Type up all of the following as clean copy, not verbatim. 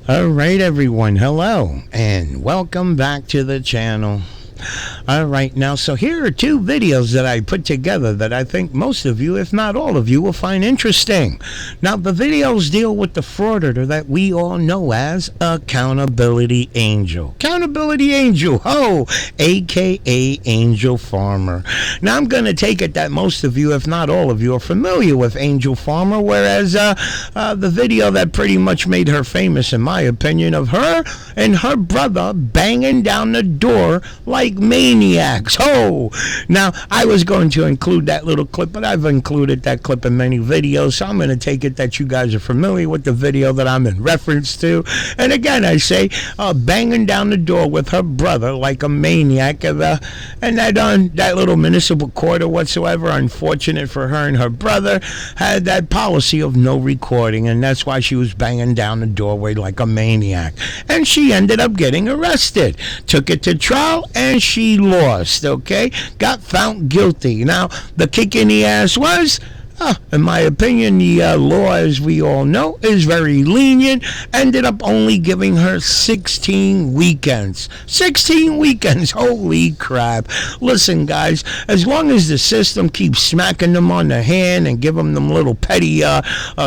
All right, everyone. Hello, and welcome back to the channel. All right, now, so here are two videos that I put together that I think most of you, if not all of you, will find interesting. Now, the videos deal with the frauditor that we all know as Accountability Angel. Accountability Angel, a.k.a. Angel Farmer. Now, I'm going to take it that most of you, if not all of you, are familiar with Angel Farmer, whereas the video that pretty much made her famous, in my opinion, of her and her brother banging down the door like maniacs. Now, I was going to include that little clip, but I've included that clip in many videos, so I'm going to take it that you guys are familiar with the video that I'm in reference to. And again, I say, banging down the door with her brother like a maniac, and that little municipal court or whatsoever, unfortunate for her and her brother, had that policy of no recording, and that's why she was banging down the doorway like a maniac. And she ended up getting arrested, took it to trial, and she lost, okay? Got found guilty. Now, the kick in the ass was, in my opinion, the law, as we all know, is very lenient. Ended up only giving her 16 weekends. 16 weekends, holy crap. Listen, guys, as long as the system keeps smacking them on the hand and give them little petty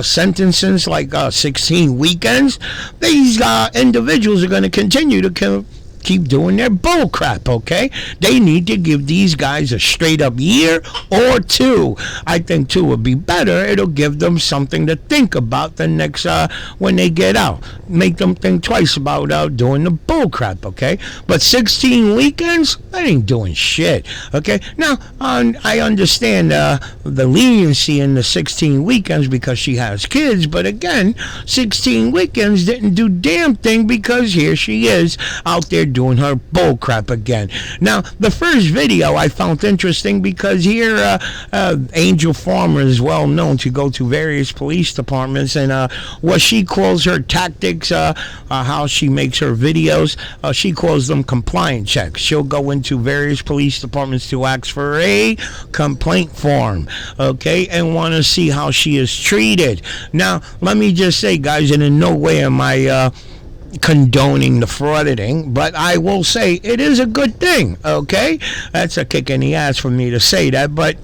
sentences like 16 weekends, these individuals are going to continue to keep doing their bull crap, okay? They need to give these guys a straight up year or two. I think two would be better. It'll give them something to think about the next when they get out. Make them think twice about doing the bull crap, okay? But 16 weekends, that ain't doing shit, okay? Now, I understand the leniency in the 16 weekends because she has kids, but again, 16 weekends didn't do damn thing because here she is out there doing her bull crap again. Now, the first video I found interesting because here Angel Farmer is well known to go to various police departments, and what she calls her tactics, how she makes her videos, she calls them compliance checks. She'll go into various police departments to ask for a complaint form, okay, and want to see how she is treated. Now, let me just say, guys, and in no way am I condoning the frauditing, but I will say it is a good thing, okay? That's a kick in the ass for me to say that, but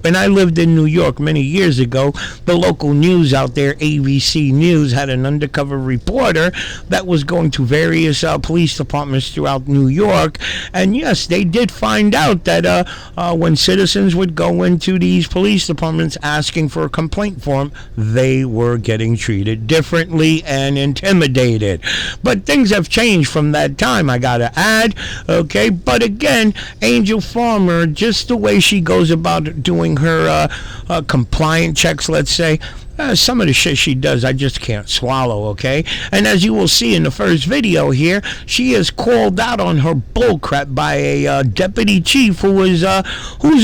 when I lived in New York many years ago, the local news out there, ABC News, had an undercover reporter that was going to various police departments throughout New York. And yes, they did find out that when citizens would go into these police departments asking for a complaint form, they were getting treated differently and intimidated. But things have changed from that time, I gotta add, okay? But again, Angel Farmer, just the way she goes about doing her compliant checks, let's say, some of the shit she does I just can't swallow, okay? And as you will see in the first video here, she is called out on her bullcrap by a deputy chief who's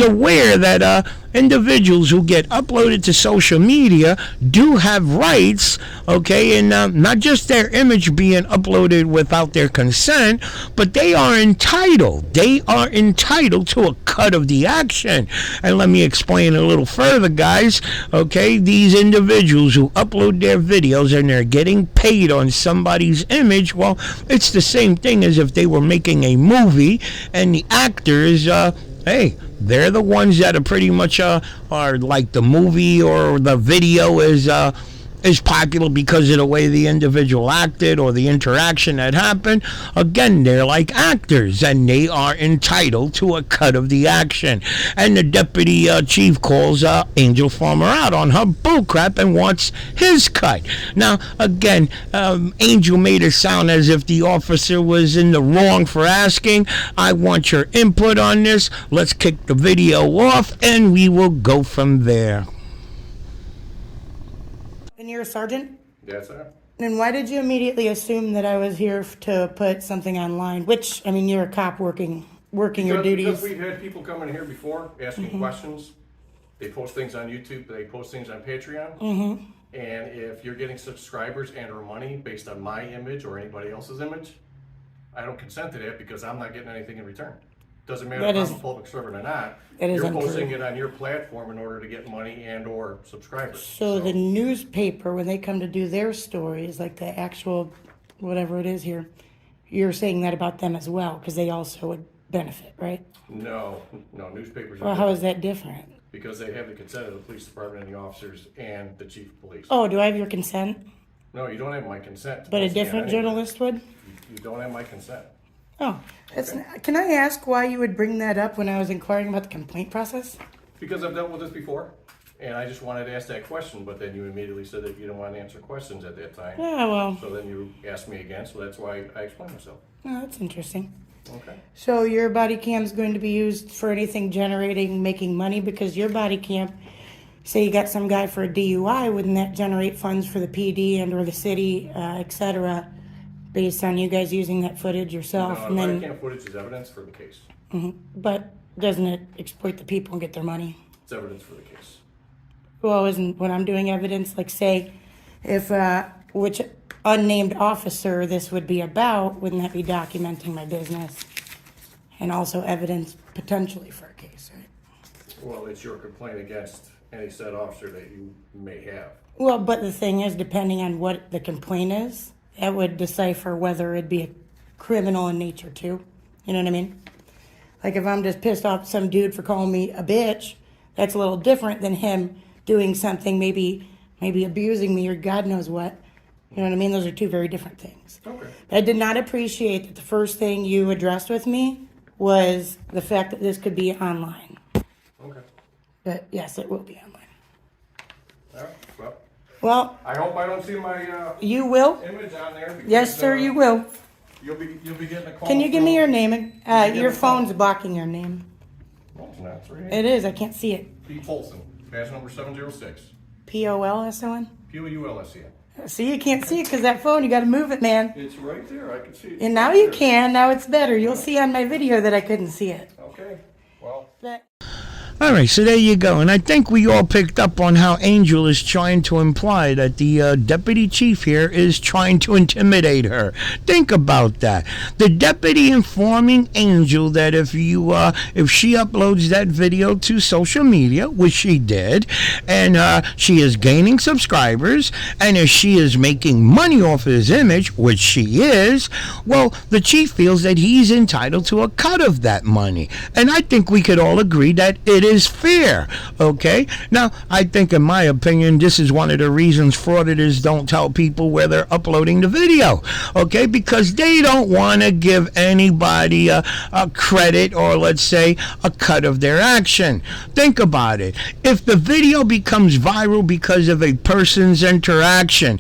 aware that individuals who get uploaded to social media do have rights, okay, and not just their image being uploaded without their consent, but they are entitled to a cut of the action. And let me explain a little further, guys, okay? These individuals who upload their videos and they're getting paid on somebody's image, well, it's the same thing as if they were making a movie and the actors, hey, they're the ones that are pretty much are like the movie or the video is popular because of the way the individual acted or the interaction that happened. Again, they're like actors and they are entitled to a cut of the action. And the deputy chief calls Angel Farmer out on her bullcrap and wants his cut. Now, again, Angel made it sound as if the officer was in the wrong for asking. I want your input on this. Let's kick the video off and we will go from there. And you're a sergeant? Yes, sir. And why did you immediately assume that I was here to put something online? Which, I mean, you're a cop working your duties. Because we've had people come in here before asking questions. They post things on YouTube. They post things on Patreon. And if you're getting subscribers and or money based on my image or anybody else's image, I don't consent to that because I'm not getting anything in return. Doesn't matter That if is- I'm a public servant or not. that is You're untrue. posting it on your platform in order to get money and or subscribers. So the newspaper, when they come to do their stories, like the actual, whatever it is here, you're saying that about them as well, because they also would benefit, right? No, newspapers Well, are how different is that different? because they have the consent of the police department and the officers and the chief of police. Oh, do I have your consent? No, you don't have my consent. to But a post it on different anywhere. journalist would? You don't have my consent. Oh, can I ask why you would bring that up when I was inquiring about the complaint process? Because I've dealt with this before, and I just wanted to ask that question, but then you immediately said that you don't want to answer questions at that time. Yeah, well, So then you asked me again, so that's why I explained myself. oh, that's interesting. Okay. So your body cam is going to be used for anything generating, making money, because your body cam, say you got some guy for a DUI, wouldn't that generate funds for the PD and or the city, et cetera, based on you guys using that footage yourself? No, And body then, cam footage is evidence for the case. but doesn't it exploit the people and get their money? It's evidence for the case. Well, isn't what I'm doing evidence? Like, say, if which unnamed officer this would be about, wouldn't that be documenting my business? And also evidence potentially for a case, right? Well, it's your complaint against any said officer that you may have. Well, but the thing is, depending on what the complaint is, that would decipher whether it'd be a criminal in nature too. You know what I mean? Like if I'm just pissed off at some dude for calling me a bitch, that's a little different than him doing something, maybe abusing me or God knows what. You know what I mean? Those are two very different things. Okay. I did not appreciate that the first thing you addressed with me was the fact that this could be online. Okay. But yes, it will be online. All right. Well, Well, I hope I don't see my you will. image on there. Because, Yes, sir, you will. You'll be getting a call. Can you give me your name? get Your a phone. phone's blocking your name. No, it's not. It's right here. It is. I can't see it. Pete Polson, badge number 706. POLSON? POULSEN. See, you can't see it because that phone, you got to move it, man. It's right there. I can see it. And now you can. Now it's better. You'll see on my video that I couldn't see it. Okay. Well. But All right, so there you go. And I think we all picked up on how Angel is trying to imply that the deputy chief here is trying to intimidate her. Think about that. The deputy informing Angel that if she uploads that video to social media, which she did, and she is gaining subscribers, and if she is making money off his image, which she is, well, the chief feels that he's entitled to a cut of that money. And I think we could all agree that it is fair. Okay, now I think, in my opinion, this is one of the reasons frauditors don't tell people where they're uploading the video. Okay, because they don't want to give anybody a credit, or let's say a cut of their action. Think about it. If the video becomes viral because of a person's interaction,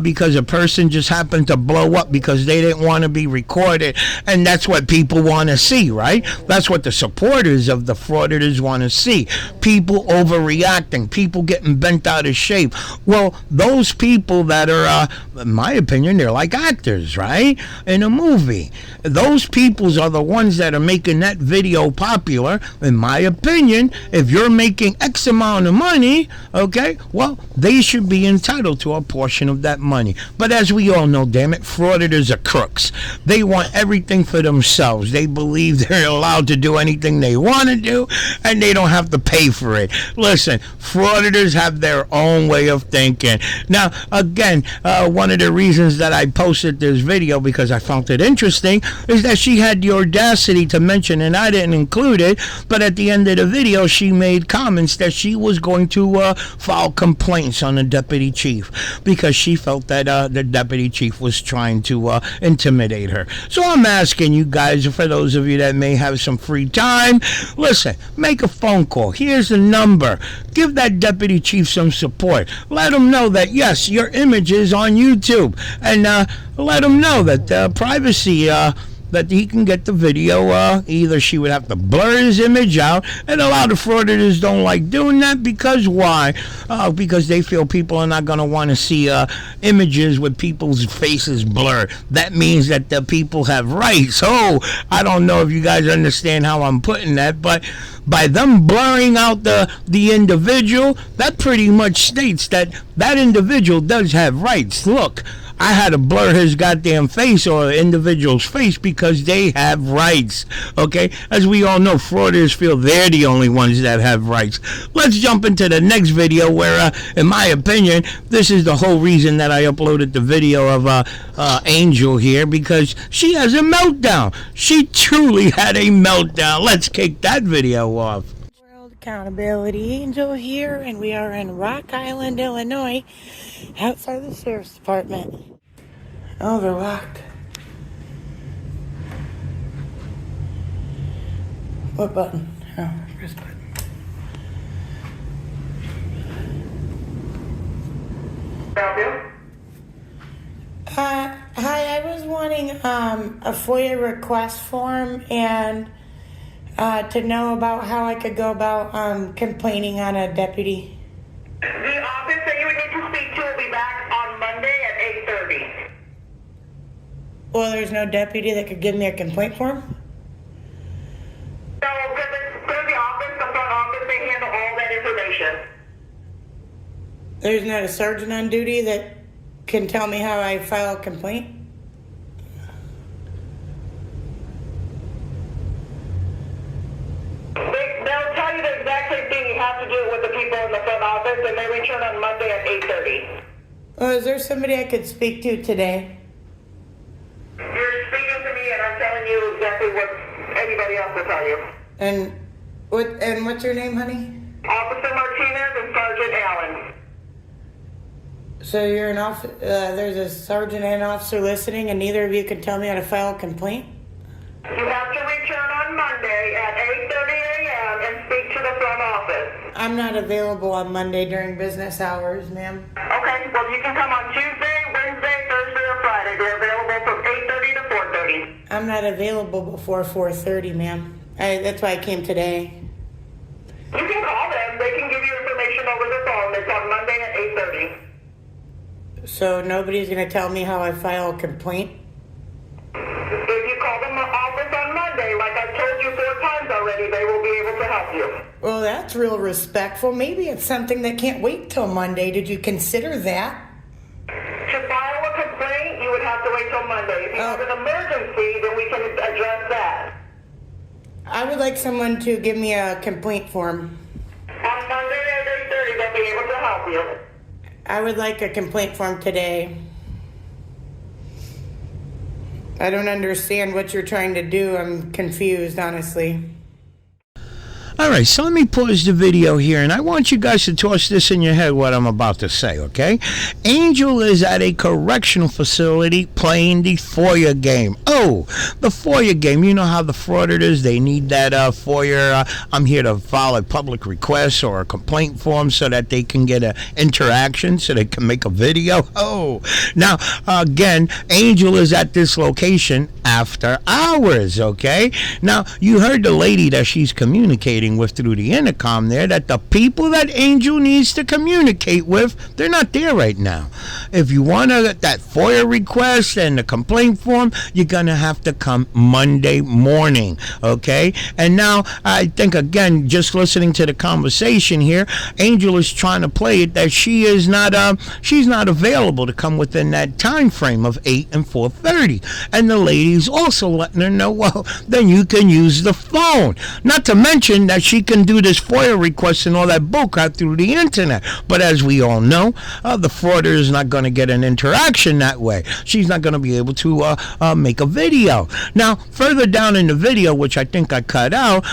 because a person just happened to blow up because they didn't want to be recorded, and that's what people want to see, right? That's what the supporters of the frauditors want to see. People overreacting, people getting bent out of shape. Well, those people that are, in my opinion, they're like actors, right? In a movie. Those peoples are the ones that are making that video popular. In my opinion, if you're making X amount of money, okay, well, they should be entitled to a portion of that money. But as we all know, damn it, frauditors are crooks. They want everything for themselves. They believe they're allowed to do anything they want to do, and they don't have to pay for it. Listen, frauditors have their own way of thinking. Now, again, one of the reasons that I posted this video, because I found it interesting, is that she had the audacity to mention, and I didn't include it, but at the end of the video, she made comments that she was going to file complaints on the deputy chief because she felt that the deputy chief was trying to intimidate her. So I'm asking you guys, for those of you that may have some free time, listen, make a phone call. Here's the number. Give that deputy chief some support. Let him know that, yes, your image is on YouTube, and let him know that privacy, that he can get the video. Either she would have to blur his image out, and a lot of frauditors don't like doing that because why? Because they feel people are not going to want to see images with people's faces blurred. That means that the people have rights. Oh, I don't know if you guys understand how I'm putting that, but by them blurring out the individual, that pretty much states that that individual does have rights. Look, I had to blur his goddamn face or an individual's face because they have rights. Okay? As we all know, fraudsters feel they're the only ones that have rights. Let's jump into the next video where, in my opinion, this is the whole reason that I uploaded the video of Angel here, because she has a meltdown. She truly had a meltdown. Let's kick that video off. Accountability Angel here, and we are in Rock Island, Illinois, outside the sheriff's department. Oh, they're locked. What button? Oh, press button. Hi, I was wanting a FOIA request form and to know about how I could go about complaining on a deputy. The office that you would need to speak to will be back on Monday at 8:30. Well, there's no deputy that could give me a complaint form? So, because it's through the office, the front office, they handle all that information. There's not a sergeant on duty that can tell me how I file a complaint? They'll tell you the exact same thing. You have to do it with the people in the front office, and they return on Monday at 8:30. Oh, is there somebody I could speak to today? You're speaking to me, and I'm telling you exactly what anybody else will tell you. And what's your name, honey? Officer Martinez and Sergeant Allen. So you're an there's a sergeant and officer listening, and neither of you can tell me how to file a complaint? You have to return on Monday at 8:30 a.m. and speak to the front office. I'm not available on Monday during business hours, ma'am. Okay, well, you can come on Tuesday, Wednesday, Thursday, or Friday. They're available from 8:30 to 4:30. I'm not available before 4:30, ma'am. That's why I came today. You can call them. They can give you information over the phone. It's on Monday at 8:30. So nobody's going to tell me how I file a complaint? If you call them office on Monday, like I've told you 4 times already, they will be able to help you. Well, that's real respectful. Maybe it's something that can't wait till Monday. Did you consider that? To file a complaint, you would have to wait till Monday. If you have an emergency, then we can address that. I would like someone to give me a complaint form. On Monday at 8:30, they'll be able to help you. I would like a complaint form today. I don't understand what you're trying to do. I'm confused, honestly. Alright, so let me pause the video here, and I want you guys to toss this in your head what I'm about to say, okay? Angel is at a correctional facility playing the FOIA game. Oh, the FOIA game. You know how the frauditors, they need that FOIA, I'm here to file a public request or a complaint form so that they can get an interaction, so they can make a video. Oh, now, again, Angel is at this location after hours, okay? Now, you heard the lady that she's communicating with through the intercom there, that the people that Angel needs to communicate with, they're not there right now. If you want that FOIA request and the complaint form, you're gonna have to come Monday morning, okay? And now I think, again, just listening to the conversation here, Angel is trying to play it that she is not she's not available to come within that time frame of 8 and 4:30, and the lady's also letting her know, well, then you can use the phone, not to mention that she can do this FOIA request and all that bullcrap through the internet. But as we all know, the frauder is not going to get an interaction that way. She's not going to be able to make a video. Now, further down in the video, which I think I cut out,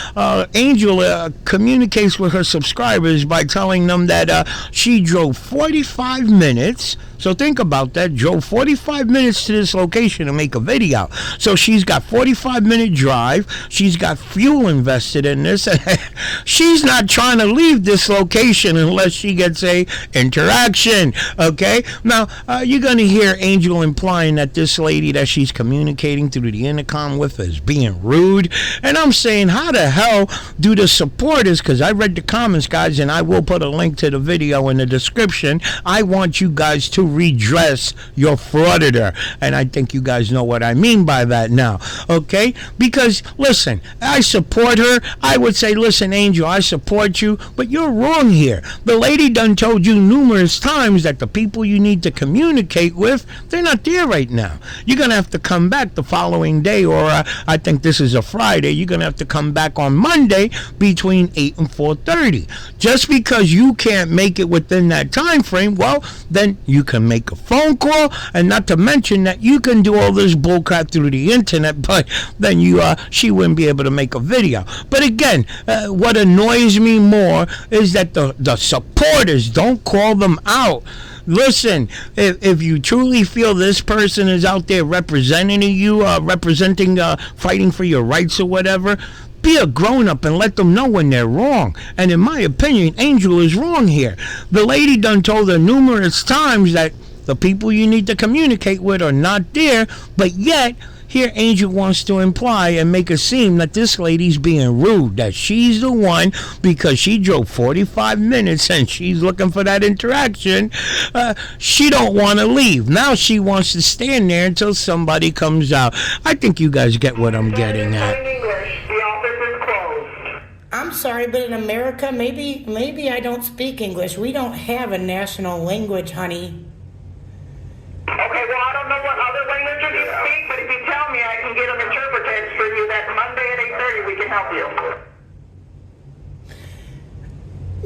Angel communicates with her subscribers by telling them that she drove 45 minutes. So think about that. Drove 45 minutes to this location to make a video. So she's got 45-minute drive. She's got fuel invested in this. She's not trying to leave this location unless she gets a interaction. Okay? Now, you're going to hear Angel implying that this lady that she's communicating through the intercom with is being rude. And I'm saying, how the hell do the supporters, because I read the comments, guys, and I will put a link to the video in the description. I want you guys to redress your frauditor. And I think you guys know what I mean by that now, okay? Because, listen, I support her. I would say, listen, Angel, I support you, but you're wrong here. The lady done told you numerous times that the people you need to communicate with, they're not there right now. You're going to have to come back the following day, or I think this is a Friday. You're going to have to come back on Monday between 8 and 4:30. Just because you can't make it within that time frame, well, then you can make a phone call, and not to mention that you can do all this bullcrap through the internet, but then she wouldn't be able to make a video. But again, what annoys me more is that the supporters don't call them out. Listen, if you truly feel this person is out there representing you, fighting for your rights or whatever, be a grown-up and let them know when they're wrong. And in my opinion, Angel is wrong here. The lady done told her numerous times that the people you need to communicate with are not there, but yet here Angel wants to imply and make it seem that this lady's being rude, that she's the one because she drove 45 minutes and she's looking for that interaction. She don't want to leave. Now she wants to stand there until somebody comes out. I think you guys get what I'm getting at. I'm sorry, but in America, maybe I don't speak English. We don't have a national language, honey. Okay, well, I don't know what other languages you speak, but if you tell me, I can get them interpreted for you that Monday at 8:30 we can help you.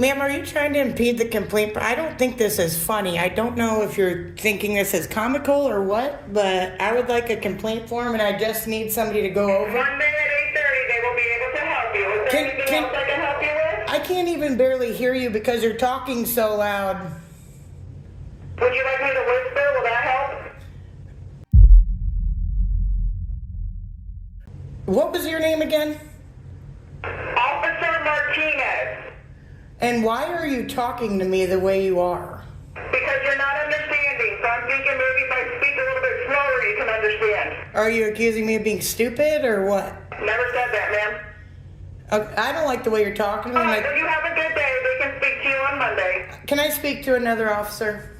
Ma'am, are you trying to impede the complaint? I don't think this is funny. I don't know if you're thinking this is comical or what, but I would like a complaint form, and I just need somebody to go over. Monday at 8:30 they will be able to help you. Is there anything else I can help you with? I can't even barely hear you because you're talking so loud. Would you like me to whisper? Will that help? What was your name again? Officer Martinez. And why are you talking to me the way you are? Because you're not understanding, so I'm thinking maybe if I speak a little bit slower you can understand. Are you accusing me of being stupid or what? Never said that, ma'am. I don't like the way you're talking to me. Alright, well, you have a good day. They can speak to you on Monday. Can I speak to another officer?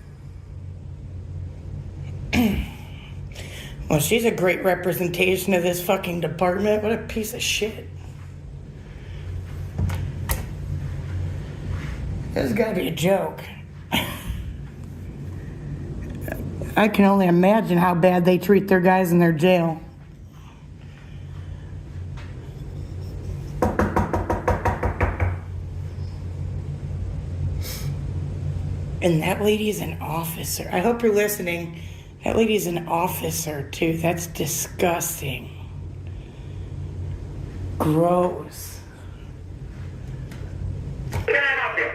Well, she's a great representation of this fucking department. What a piece of shit. This has got to be a joke. I can only imagine how bad they treat their guys in their jail. And that lady's an officer. I hope you're listening. That lady's an officer, too. That's disgusting. Gross. Can I help you?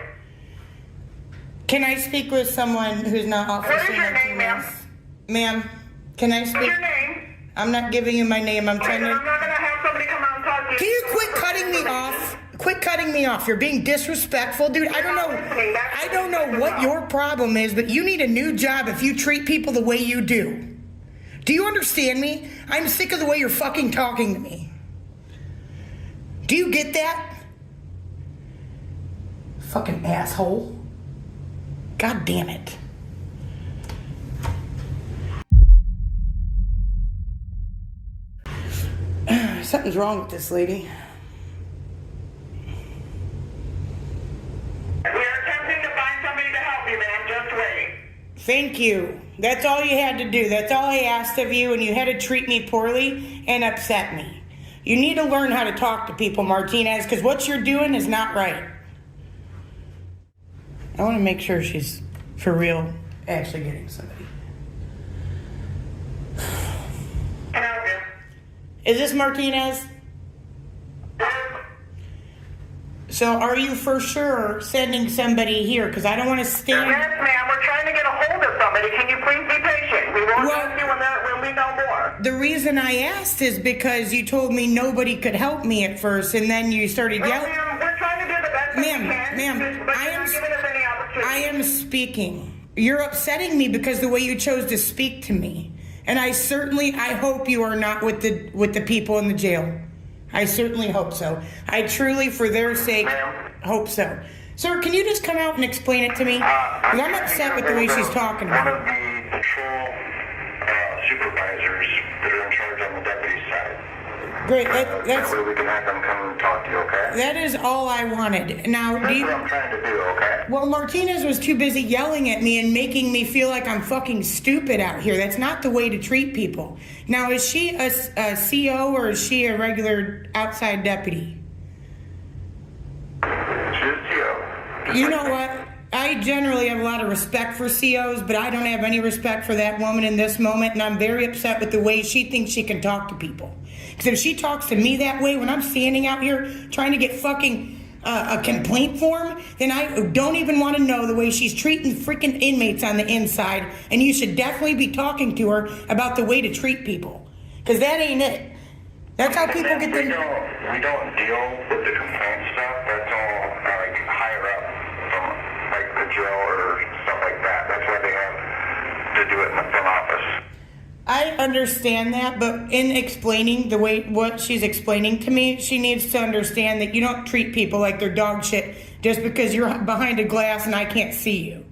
Can I speak with someone who's not Officer What is your name, ma'am? Ma'am, can I speak? What's your name? I'm not giving you my name. I'm trying I'm to... not going to have somebody come out and talk to you. Can you quit cutting me off? Quit cutting me off. You're being disrespectful, dude. I don't know what your problem is, but you need a new job if you treat people the way you do. Do you understand me? I'm sick of the way you're fucking talking to me. Do you get that? Fucking asshole. God damn it. Something's wrong with this lady. Thank you. That's all you had to do. That's all I asked of you, and you had to treat me poorly and upset me. You need to learn how to talk to people, Martinez, because what you're doing is not right. I want to make sure she's, for real, actually getting somebody. Is this Martinez? So are you for sure sending somebody here? Because I don't want to stand... Yes, ma'am. We're trying to get a hold of somebody. Can you please be patient? We won't ask you when we know more. The reason I asked is because you told me nobody could help me at first, and then you started yelling... Ma'am, we're trying to do the best we can. Ma'am, but you're not giving us any opportunity. I am speaking. You're upsetting me because the way you chose to speak to me. And I hope you are not with the people in the jail. I certainly hope so. I truly, for their sake, hope so. Sir, can you just come out and explain it to me? Because I'm upset with the way she's talking about it. patrol supervisors that are in charge on the deputy side. Great. That way we can have them come and talk to you, okay? That is all I wanted. Now, That's what I'm trying to do, okay? well, Martinez was too busy yelling at me and making me feel like I'm fucking stupid out here. That's not the way to treat people. Now, is she a CO or is she a regular outside deputy? She's a CO. You know what? I generally have a lot of respect for COs, but I don't have any respect for that woman in this moment, and I'm very upset with the way she thinks she can talk to people. Because if she talks to me that way when I'm standing out here trying to get fucking a complaint form, then I don't even want to know the way she's treating freaking inmates on the inside, and you should definitely be talking to her about the way to treat people. Because that ain't it. That's how people get We them. don't deal with the complaint stuff. That's all like higher up from like the jail or stuff like that. That's why they have to do it in the front office. I understand that, but in explaining the way what she's explaining to me, she needs to understand that you don't treat people like they're dog shit just because you're behind a glass and I can't see you.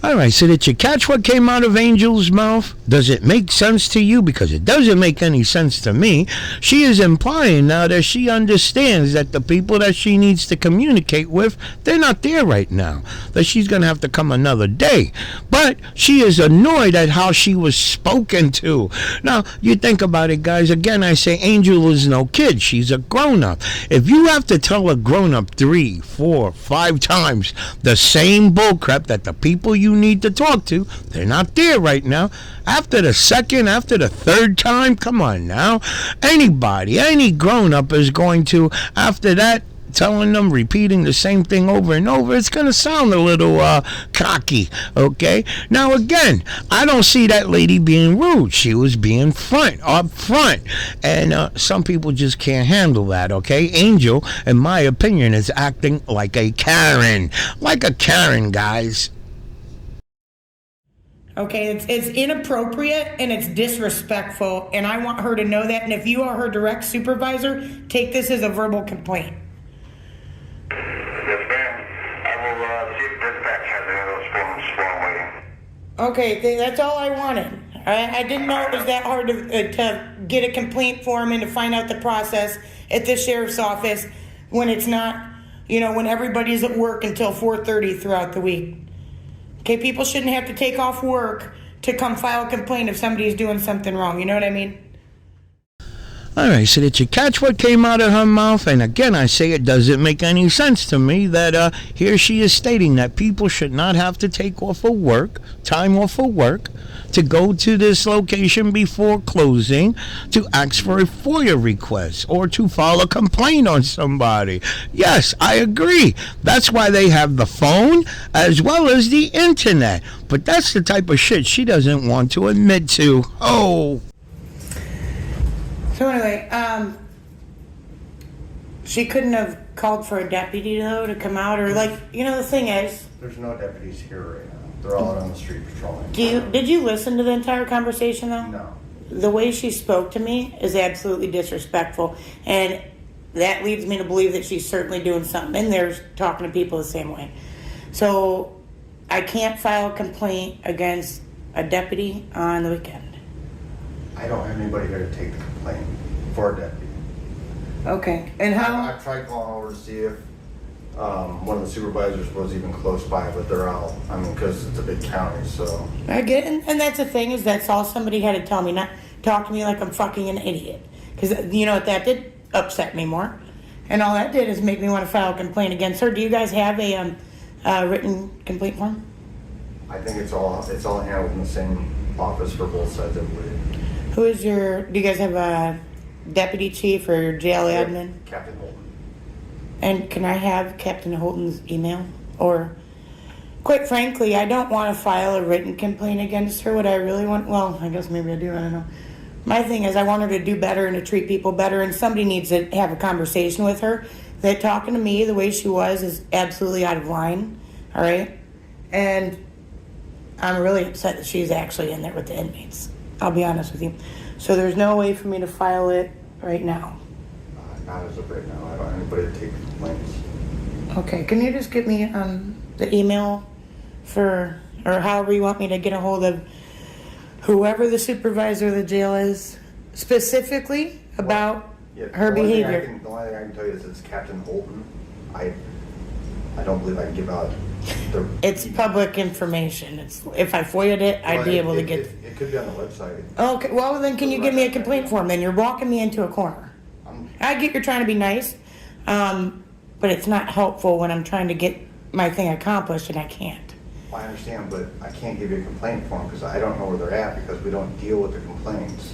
All right, so did you catch what came out of Angel's mouth? Does it make sense to you? Because it doesn't make any sense to me. She is implying now that she understands that the people that she needs to communicate with, they're not there right now. That she's going to have to come another day. But she is annoyed at how she was spoken to. Now, you think about it, guys. Again, I say Angel is no kid. She's a grown-up. If you have to tell a grown-up 3, 4, 5 times the same bullcrap that the people you need to talk to, they're not there right now. After the second, after the third time, come on now. Anybody, any grown-up is going to, after that, telling them, repeating the same thing over and over, it's going to sound a little cocky, okay? Now, again, I don't see that lady being rude. She was being up front. And some people just can't handle that, okay? Angel, in my opinion, is acting like a Karen. Like a Karen, guys. Okay, it's inappropriate and it's disrespectful, and I want her to know that. And if you are her direct supervisor, take this as a verbal complaint. Yes, ma'am. I will see if dispatch has any of those forms for waiting. Okay, that's all I wanted. I didn't know it was that hard to get a complaint form and to find out the process at the sheriff's office when it's not, when everybody's at work until 4:30 throughout the week. Okay, people shouldn't have to take off work to come file a complaint if somebody's doing something wrong. You know what I mean? All right, so did you catch what came out of her mouth? And again, I say it doesn't make any sense to me that here she is stating that people should not have to take off of work, time off of work, to go to this location before closing, to ask for a FOIA request, or to file a complaint on somebody. Yes, I agree. That's why they have the phone as well as the internet. But that's the type of shit she doesn't want to admit to. Oh. So anyway, she couldn't have called for a deputy though to come out, or the thing is, There's no deputies here right now. They're all out on the street patrolling. did you listen to the entire conversation though? No. The way she spoke to me is absolutely disrespectful, and that leads me to believe that she's certainly doing something in there, talking to people the same way. So I can't file a complaint against a deputy on the weekend. I don't have anybody here to take the complaint for a deputy. Okay, and how? I've tried calling over to see if one of the supervisors was even close by, but they're out. I mean, because it's a big county, so. I get it, and that's the thing, is that's all somebody had to tell me, not talk to me like I'm fucking an idiot. Because you know what, that did upset me more. And all that did is make me want to file a complaint against her. Do you guys have a written complaint form? I think it's all handled in the same office for both sides, I believe. Do you guys have a deputy chief or jail admin? Captain Holton. And can I have Captain Holton's email? Or, quite frankly, I don't want to file a written complaint against her. What I really want, well, I guess maybe I do, I don't know. My thing is I want her to do better and to treat people better, and somebody needs to have a conversation with her. That talking to me the way she was is absolutely out of line, all right? And I'm really upset that she's actually in there with the inmates. I'll be honest with you. So there's no way for me to file it right now. Not as of right now. I don't have anybody to take the complaints. Okay, can you just give me the email for or however you want me to get a hold of whoever the supervisor of the jail is, specifically about her behavior. The only thing I can tell you is it's Captain Holton. I don't believe I can give out the... It's public information. If I FOIA'd it, I'd be able to get... It could be on the website. Okay, well then can you give me a complaint form? Then you're walking me into a corner. I get you're trying to be nice, but it's not helpful when I'm trying to get my thing accomplished and I can't. I understand, but I can't give you a complaint form because I don't know where they're at because we don't deal with the complaints.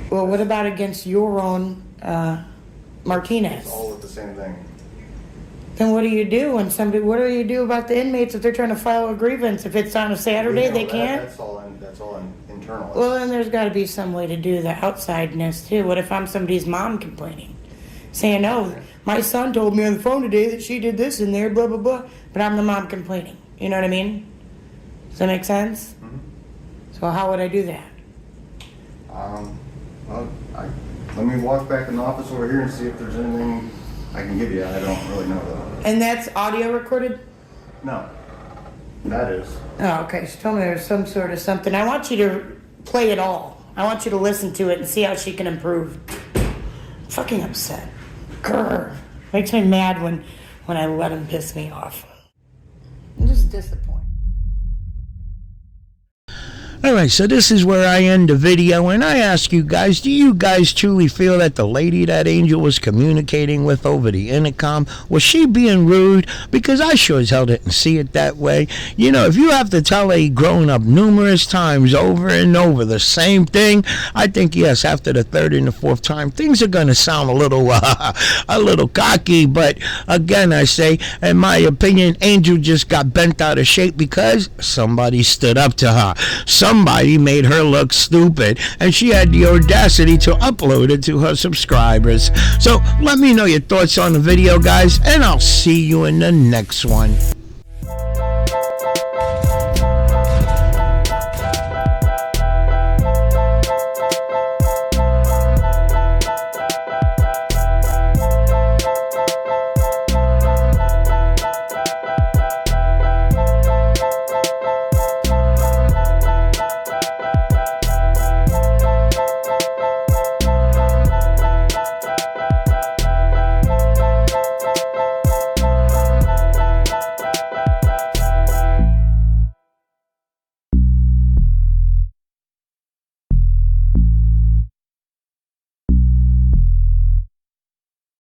Well, what about against your own Martinez? It's all with the same thing. Then what do you do when somebody? What do you do about the inmates if they're trying to file a grievance? If it's on a Saturday, they can't. That's all internal. Well, then there's got to be some way to do the outsideness too. What if I'm somebody's mom complaining, saying, "Oh, my son told me on the phone today that she did this in there, blah blah blah," but I'm the mom complaining. You know what I mean? Does that make sense? Mm-hmm. So how would I do that? Well, let me walk back in the office over here and see if there's anything I can give you. I don't really know though. And that's audio recorded? No, that is. Oh, okay. She told me there's some sort of something. I want you to play it all. I want you to listen to it and see how she can improve. I'm fucking upset. Grr. Makes me mad when I let him piss me off. I'm just disappointed. Alright, so this is where I end the video, and I ask you guys, do you guys truly feel that the lady that Angel was communicating with over the intercom, was she being rude? Because I sure as hell didn't see it that way. You know, if you have to tell a grown-up numerous times over and over the same thing, I think, yes, after the third and the fourth time, things are going to sound a little cocky, but again, I say, in my opinion, Angel just got bent out of shape because somebody stood up to her. Somebody made her look stupid, and she had the audacity to upload it to her subscribers. So let me know your thoughts on the video, guys, and I'll see you in the next one.